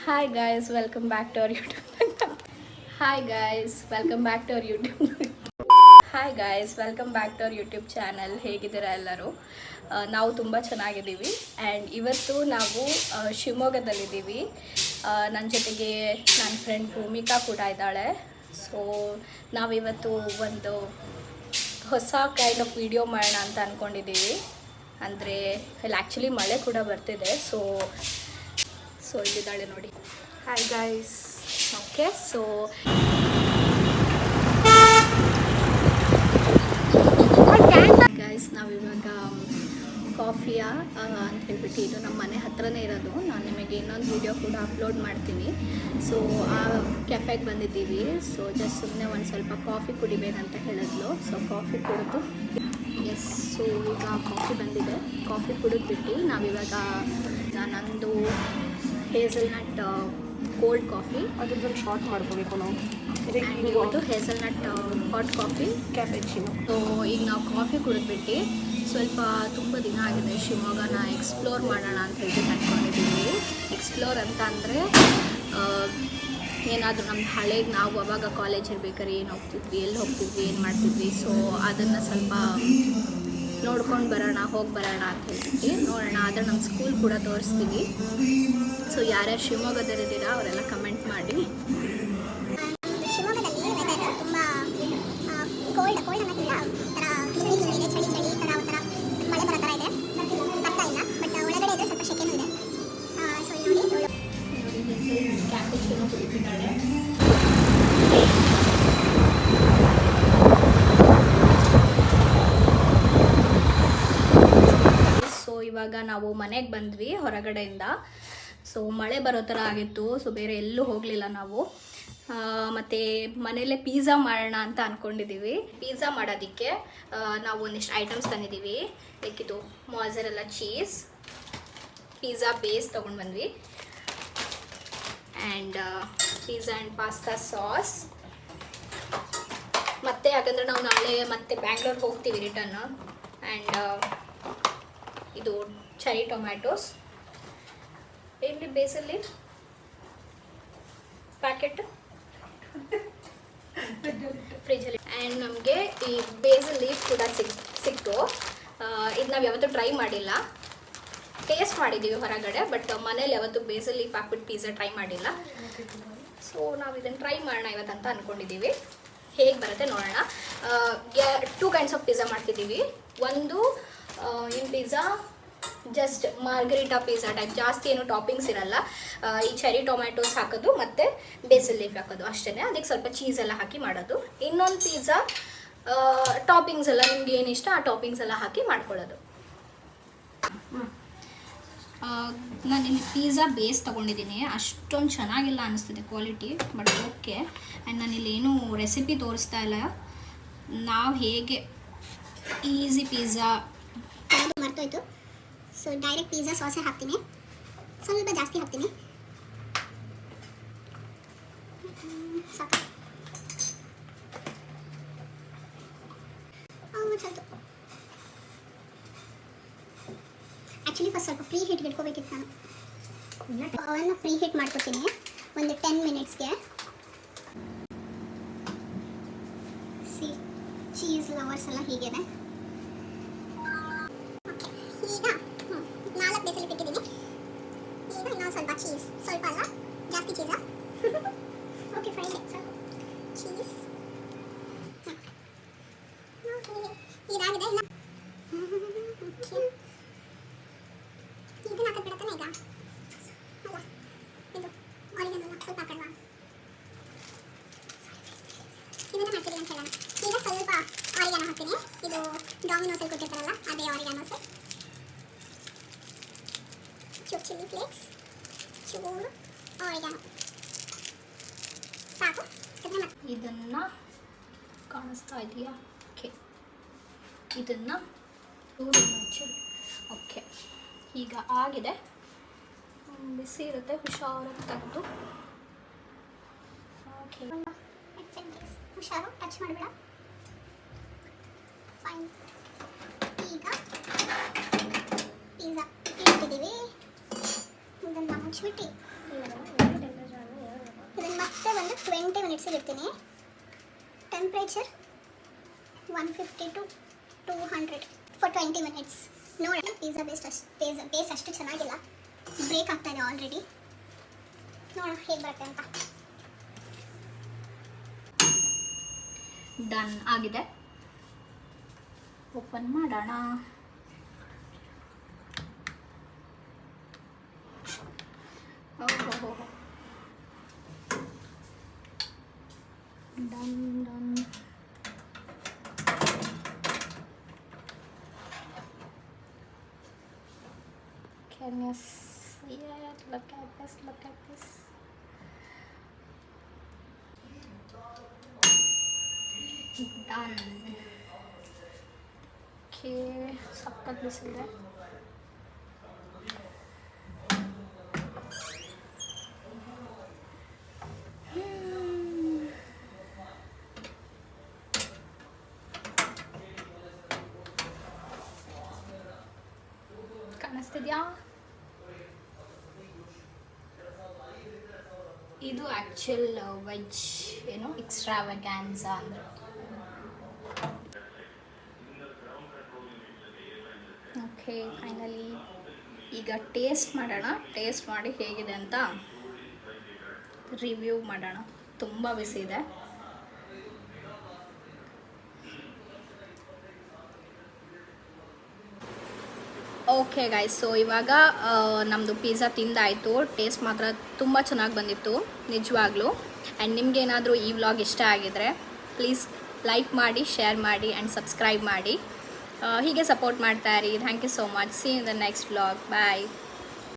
Hi guys, welcome back to our YouTube. Hi guys, welcome back to our YouTube. Hi guys, welcome back to our YouTube channel. ಹೇಗಿದ್ದೀರಾ ಎಲ್ಲರೂ? ನಾವು ತುಂಬ ಚೆನ್ನಾಗಿದ್ದೀವಿ and ಇವತ್ತು ನಾವು ಶಿವಮೊಗ್ಗದಲ್ಲಿದ್ದೀವಿ. ನನ್ನ ಜೊತೆಗೆ ನನ್ನ ಫ್ರೆಂಡ್ ಭೂಮಿಕಾ ಕೂಡ ಇದ್ದಾಳೆ. ಸೊ ನಾವಿವತ್ತು ಒಂದು ಹೊಸ ಕೈಂಡ್ ಆಫ್ ವಿಡಿಯೋ ಮಾಡೋಣ ಅಂತ ಅಂದ್ಕೊಂಡಿದ್ದೀವಿ. ಅಂದರೆ ಇಲ್ಲಿ ಆ್ಯಕ್ಚುಲಿ ಮಳೆ ಕೂಡ ಬರ್ತಿದೆ. ಸೊ ಇಲ್ಲಿದ್ದಾಳೆ ನೋಡಿ. Hi guys. Okay, so guys ನಾವಿವಾಗ ಕಾಫಿಯ ಅಂತ ಹೇಳ್ಬಿಟ್ಟು ಇದು ನಮ್ಮ ಮನೆ ಹತ್ರನೇ ಇರೋದು. ನಾನು ನಿಮಗೆ ಇನ್ನೊಂದು ವಿಡಿಯೋ ಕೂಡ ಅಪ್ಲೋಡ್ ಮಾಡ್ತೀನಿ. ಸೊ ಆ ಕೆಫೆಗೆ ಬಂದಿದ್ದೀವಿ. ಸೊ ಜಸ್ಟ್ ಸುಮ್ಮನೆ ಒಂದು ಸ್ವಲ್ಪ ಕಾಫಿ ಕುಡಿಬೇಕಂತ ಹೇಳಿದ್ಲು. ಸೊ ಕಾಫಿ ಕುಡಿದು ಎಸ್. ಸೊ ಈಗ ಕಾಫಿ ಬಂದಿದೆ. ಕಾಫಿ ಕುಡಿದ್ಬಿಟ್ಟು ನಾವಿವಾಗ ನಂದು ಹೇಸಲ್ನಟ್ ಕೋಲ್ಡ್ ಕಾಫಿ ಅದ್ರದ್ದು ಶಾರ್ಟ್ ಮಾಡ್ಕೋಬೇಕು ನಾವು. ಇವತ್ತು ಹೇಸಲ್ನಟ್ ಹಾಟ್ ಕಾಫಿ ಕ್ಯಾಪೆಚಿನೋ. ಸೊ ಈಗ ನಾವು ಕಾಫಿ ಕುಡಿದ್ಬಿಟ್ಟು ಸ್ವಲ್ಪ ತುಂಬ ದಿನ ಆಗಿದೆ ಶಿವಮೊಗ್ಗನ ಎಕ್ಸ್ಪ್ಲೋರ್ ಮಾಡೋಣ ಅಂತ ಹೇಳ್ಬಿಟ್ಟು ಅಂದ್ಕೊಂಡಿದ್ದೀವಿ. ಎಕ್ಸ್ಪ್ಲೋರ್ ಅಂತ ಅಂದರೆ ಏನಾದರೂ ನಮ್ಮ ಹಳೇಗೆ ನಾವು ಅವಾಗ ಕಾಲೇಜ್ ಇರ್ಬೇಕಾದ್ರೆ ಏನು ಹೋಗ್ತಿದ್ವಿ, ಎಲ್ಲಿ ಹೋಗ್ತಿದ್ವಿ, ಏನು ಮಾಡ್ತಿದ್ವಿ. ಸೊ ಅದನ್ನು ಸ್ವಲ್ಪ ನೋಡ್ಕೊಂಡು ಬರೋಣ, ಹೋಗಿ ಬರೋಣ ಅಂತ ಹೇಳ್ಬಿಟ್ಟು ನೋಡೋಣ. ಆದರೆ ನಮ್ಮ ಸ್ಕೂಲ್ ಕೂಡ ತೋರಿಸ್ತೀವಿ. ಸೊ ಯಾರ್ಯಾರು ಶಿವಮೊಗ್ಗದಲ್ಲಿದ್ದೀರಾ ಅವರೆಲ್ಲ ಕಮೆಂಟ್ ಮಾಡಿ. ಶಿವಮೊಗ್ಗದಲ್ಲಿ ವೆದರ್ ತುಂಬ ಕೋಲ್ಡ್ ಅನ್ನೋಕ್ಕಿಂತ ಒಂಥರ ಚಳಿ ಇದೆ, ಚಳಿ ಥರ ಒಂಥರ ಮಳೆ ಬರೋ ಥರ ಇದೆ. ಬರ್ತಾ ಇಲ್ಲ, ಬಟ್ ಒಳಗಡೆ ಇದ್ರೆ ಸ್ವಲ್ಪ ಶೆಕೆನೂ ಇದೆ. ಸೊ ಇಲ್ಲಿ ನೋಡಿ ಕ್ಯಾಪುಚಿನೋ ಕುಡಿತಿದ್ದಾಳೆ. ಸೊ ಇವಾಗ ನಾವು ಮನೆಗೆ ಬಂದ್ವಿ ಹೊರಗಡೆಯಿಂದ. ಸೊ ಮಳೆ ಬರೋ ಥರ ಆಗಿತ್ತು. ಸೊ ಬೇರೆ ಎಲ್ಲೂ ಹೋಗಲಿಲ್ಲ ನಾವು. ಮತ್ತು ಮನೆಯಲ್ಲೇ ಪಿಜ್ಜಾ ಮಾಡೋಣ ಅಂತ ಅಂದ್ಕೊಂಡಿದ್ದೀವಿ. ಪಿಜ್ಜಾ ಮಾಡೋದಕ್ಕೆ ನಾವು ಒಂದಿಷ್ಟು ಐಟಮ್ಸ್ ತಂದಿದ್ದೀವಿ. ಲೈಕ್ ಇದು ಮೊಝರೆಲ್ಲಾ ಚೀಸ್, ಪಿಜ್ಜಾ ಬೇಸ್ ತೊಗೊಂಡು ಬಂದ್ವಿ, and pizza and pasta sauce. ಮತ್ತು ಯಾಕಂದರೆ ನಾವು ನಾಳೆ ಮತ್ತೆ ಬ್ಯಾಂಗ್ಳೂರ್ಗೆ ಹೋಗ್ತೀವಿ ರಿಟರ್ನ್. ಆ್ಯಂಡ್ ಇದು ಚೆರಿ ಟೊಮ್ಯಾಟೋಸ್ ಎಲ್ಲಿ ಬೇಸಲ್ಲಿ ಪ್ಯಾಕೆಟ್ ಫ್ರಿಜ್ಜಲ್ಲಿ. ಆ್ಯಂಡ್ ನಮಗೆ ಈ ಬೇಸಲ್ ಲೀಫ್ ಕೂಡ ಸಿಕ್ತು. ಇದು ನಾವು ಯಾವತ್ತೂ ಟ್ರೈ ಮಾಡಿಲ್ಲ. ಟೇಸ್ಟ್ ಮಾಡಿದ್ದೀವಿ ಹೊರಗಡೆ, ಬಟ್ ಮನೇಲಿ ಯಾವತ್ತೂ ಬೇಸಲ್ ಲೀಫ್ ಹಾಕ್ಬಿಟ್ಟು ಪಿಜ್ಜಾ ಟ್ರೈ ಮಾಡಿಲ್ಲ. ಸೊ ನಾವು ಇದನ್ನು ಟ್ರೈ ಮಾಡೋಣ ಇವತ್ತಂತ ಅಂದ್ಕೊಂಡಿದ್ದೀವಿ. ಹೇಗೆ ಬರುತ್ತೆ ನೋಡೋಣ. 2 ಕೈಂಡ್ಸ್ ಆಫ್ ಪಿಜ್ಜಾ ಮಾಡ್ತಿದ್ದೀವಿ. ಒಂದು ಏನು pizza just margarita pizza type, ಜಾಸ್ತಿ ಏನು ಟಾಪಿಂಗ್ಸ್ ಇರಲ್ಲ. ಈ ಚೆರಿ ಟೊಮ್ಯಾಟೋಸ್ ಹಾಕೋದು ಮತ್ತು ಬೇಸಲ್ ಲೀಫ್ ಹಾಕೋದು ಅಷ್ಟೇ. ಅದಕ್ಕೆ ಸ್ವಲ್ಪ ಚೀಸ್ ಎಲ್ಲ ಹಾಕಿ ಮಾಡೋದು. ಇನ್ನೊಂದು ಪಿಜ್ಜಾ ಟಾಪಿಂಗ್ಸ್ ಎಲ್ಲ ನಿಮ್ಗೆ ಏನು ಇಷ್ಟ ಆ ಟಾಪಿಂಗ್ಸ್ ಎಲ್ಲ ಹಾಕಿ ಮಾಡ್ಕೊಳ್ಳೋದು. ನಾನು ಇಲ್ಲಿ ಪಿಜ್ಜಾ ಬೇಸ್ ತೊಗೊಂಡಿದ್ದೀನಿ. ಅಷ್ಟೊಂದು ಚೆನ್ನಾಗಿಲ್ಲ ಅನ್ನಿಸ್ತಿದೆ ಕ್ವಾಲಿಟಿ, ಬಟ್ ಓಕೆ. ಆ್ಯಂಡ್ ನಾನಿಲ್ಲಿ ಏನೂ ರೆಸಿಪಿ ತೋರಿಸ್ತಾ ಇಲ್ಲ. ನಾವು ಹೇಗೆ ಈಸಿ ಪಿಜ್ಜಾ ಮರ್ತೋಯ್ತು. ಸೊ ಡೈರೆಕ್ಟ್ ಪಿಜ್ಜಾ ಸಾಸೇ ಹಾಕ್ತೀನಿ, ಸ್ವಲ್ಪ ಜಾಸ್ತಿ ಹಾಕ್ತೀನಿ. ಸಾಕು. ಆ್ಯಕ್ಚುಲಿ ಫಸ್ಟ್ ಸ್ವಲ್ಪ ಪ್ರೀ ಹೀಟ್ ಇಟ್ಕೋಬೇಕಿತ್ತು. ನಾನು ಅವನ್ನ ಪ್ರೀ ಹೀಟ್ ಮಾಡ್ಕೊತೀನಿ ಒಂದು 10 ಮಿನಿಟ್ಸ್ಗೆ. ಸಿ ಚೀಸ್ ಲವರ್ಸ್ ಎಲ್ಲ ಹೀಗಿದೆ. ಈಗ 4 ಬೇಸಲ್ಲಿ ಇಟ್ಟಿದ್ದೀನಿ. ಈಗ ಇನ್ನೊಂದು ಸ್ವಲ್ಪ ಚೀಸ್, ಸ್ವಲ್ಪ ಅಲ್ಲ ಜಾಸ್ತಿ ಚೀಸಾ. Okay fine. ಚೀಸ್ ಇದಾಗಿದೆ. ಇದನ್ನ ಹಾಕಿಬಿಡತ್ತಾನೆ ಈಗ. ಅಲ್ಲ ಇದು ಆರಿಗನಲ್ಲ, ಸ್ವಲ್ಪ ಹಾಕಲ್ವಾ? ಇದನ್ನ ಹಾಕಿರಿ ಅಂತ ಹೇಳೋಣ. ಈಗ ಸ್ವಲ್ಪ ಆರಿಗನ ಹಾಕ್ತೀನಿ. ಇದು ಡಾಮಿನೋಸಲ್ಲಿ ಕೊಟ್ಟಿರ್ತಾರಲ್ಲ ಅದೇ ಆರಿಗನೋಸ್. ಚೂರು ಚಿಲ್ಲಿ ಫ್ಲೇಕ್ಸ್, ಚೂರು ಆರಿಗನೋ, ಸಾಕು. ಇದನ್ನು ಕಾಣಿಸ್ತಾ ಇದೆಯಾ? ಓಕೆ, ಇದನ್ನು ಓಕೆ ಈಗ ಆಗಿದೆ. ಬಿಸಿ ಇರುತ್ತೆ, ಹುಷಾರಾಗಿ ತೆಗೆದು. ಓಕೆ, ಹುಷಾರು, ಟಚ್ ಮಾಡಬೇಡ. ಫೈನ್. ಈಗ ಪಿಜ್ಜಾ ಇಟ್ಟಿದ್ದೀವಿ. ಇದನ್ನು ಮುಚ್ಚಿಬಿಟ್ಟು ಇದನ್ನು ಮತ್ತೆ ಒಂದು 20 ಮಿನಿಟ್ಸಿಗೆ ಇಡ್ತೀನಿ. Temperature 150 to 200 for 20 minutes. ನೋಡಿ ಪಿಜ್ಜಾ ಬೇಸ್ ಅಷ್ಟು ಚೆನ್ನಾಗಿಲ್ಲ, ಬ್ರೇಕ್ ಆಗ್ತಾ ಇದೆ ಆಲ್ರೆಡಿ. ನೋಡೋಣ ಹೇಗೆ ಬರುತ್ತೆ ಅಂತ. ಡನ್ ಆಗಿದೆ. ಓಪನ್ ಮಾಡೋಣ. Done done. Can you see it? Look at this, look at this. Done. Okay, ಸಕ್ಕತ್ ಬಿಸಿಲಿದೆ. ಕಾಣಿಸ್ತಿದ್ಯಾ? ಇದು ಆ್ಯಕ್ಚುಲ್ ವೆಜ್ ಏನು ಎಕ್ಸ್ಟ್ರಾವೆಗ್ಯಾನ್ಸಾ ಅಂದರೆ. ಓಕೆ, ಫೈನಲಿ ಈಗ ಟೇಸ್ಟ್ ಮಾಡೋಣ. ಟೇಸ್ಟ್ ಮಾಡಿ ಹೇಗಿದೆ ಅಂತ ರಿವ್ಯೂ ಮಾಡೋಣ. ತುಂಬ ಬಿಸಿ ಇದೆ. ಓಕೆ ಗೈಸ್, ಸೊ ಇವಾಗ ನಮ್ಮದು ಪಿಜ್ಜಾ ತಿಂದಾಯಿತು. ಟೇಸ್ಟ್ ಮಾತ್ರ ತುಂಬ ಚೆನ್ನಾಗಿ ಬಂದಿತ್ತು ನಿಜವಾಗ್ಲೂ. ಆ್ಯಂಡ್ ನಿಮಗೇನಾದರೂ ಈ ವ್ಲಾಗ್ ಇಷ್ಟ ಆಗಿದರೆ ಪ್ಲೀಸ್ ಲೈಕ್ ಮಾಡಿ, ಶೇರ್ ಮಾಡಿ ಆ್ಯಂಡ್ ಸಬ್ಸ್ಕ್ರೈಬ್ ಮಾಡಿ. ಹೀಗೆ ಸಪೋರ್ಟ್ ಮಾಡ್ತಾ ಇರಿ. Thank you so much. See in the next vlog. Bye.